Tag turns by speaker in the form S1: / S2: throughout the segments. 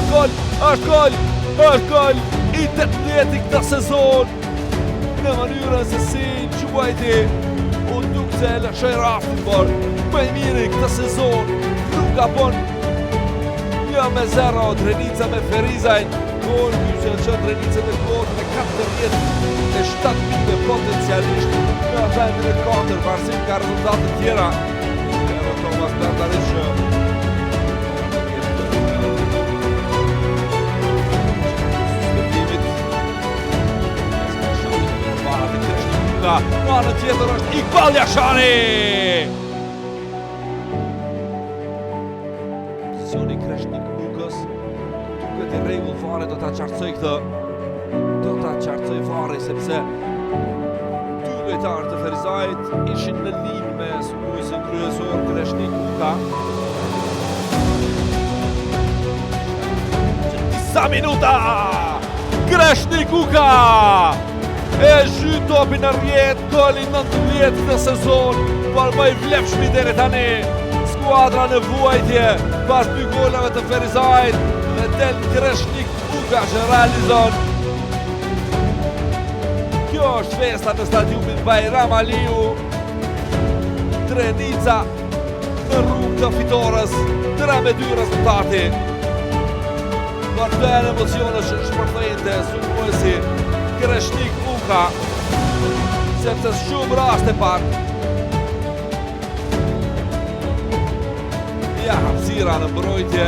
S1: është gol i 18 këtë sezon në mënyrën se si quajti u duk se lëshoj raftin, por më i miri këtë sezon nuk ka bon 1-0 Drenica me Ferizajn, gol që që Drenica me kohët me 47 minute potencialisht në vendin e 4 varësim ka rezultate tjera. Evo Tomas Berdaric në anën tjetër është Iqbal Jashani. Pozicioni Kreshnik Lukës, duket i rregull fare, do ta qartësoj këtë. Do ta qartësoj fare sepse dy lojtarë të Ferizajt ishin në linjë me sulmuesin kryesor Kreshnik Luka. Disa minuta! Kreshnik Luka! E zhy topin në rjetë, goli 19 këtë sezon, por më i vlefshmi deri tani. Skuadra në vuajtje, pas 2 golave të Ferizajt, dhe del Kreshnik Luka që realizon. Kjo është festa në stadiumin Bajram Aliu. Drenica në rrugë të fitores, 3-2 rezultati. Por të emocionesh shpërthejnë sulmuesi Kreshnik Luka, sepse shumë raste parë. Ja, hapësira në mbrojtje.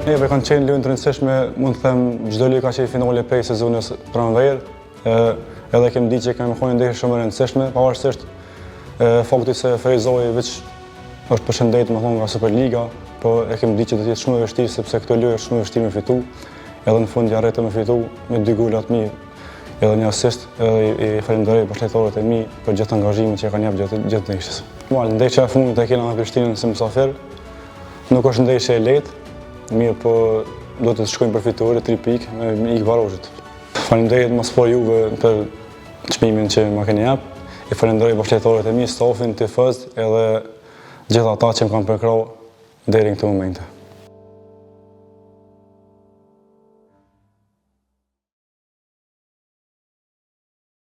S2: Neve kanë qenë lojë të rëndësishme, mund të them çdo lojë ka qenë finale prej sezonit pranverë. Edhe kemi ditë që kemi qenë ndeshje shumë e rëndësishme, pavarësisht faktit se Ferizaji veç është përshëndetur nga Superliga, po e kemi ditë që do të jetë shumë e vështirë sepse këtë lojë është shumë e vështirë me fitu. Edhe në fund ja arritëm me fitu me 2 gola të mirë. Edhe një asist, edhe i falenderoj bashkëtorët e mi për gjithë angazhimin që kanë jepur gjatë ndeshjes. Ndeshja e fundit e kena me Prishtinën si mysafir. Nuk është ndeshje e lehtë, mirë po do të shkojmë për fitore 3 pikë me ik Varozhit. Falenderoj më së pari juve për çmimin që më keni jep. I falenderoj bashkëtorët e mi, stafin, tifozët edhe gjithë ata që më kanë përkrahur deri në këtë moment.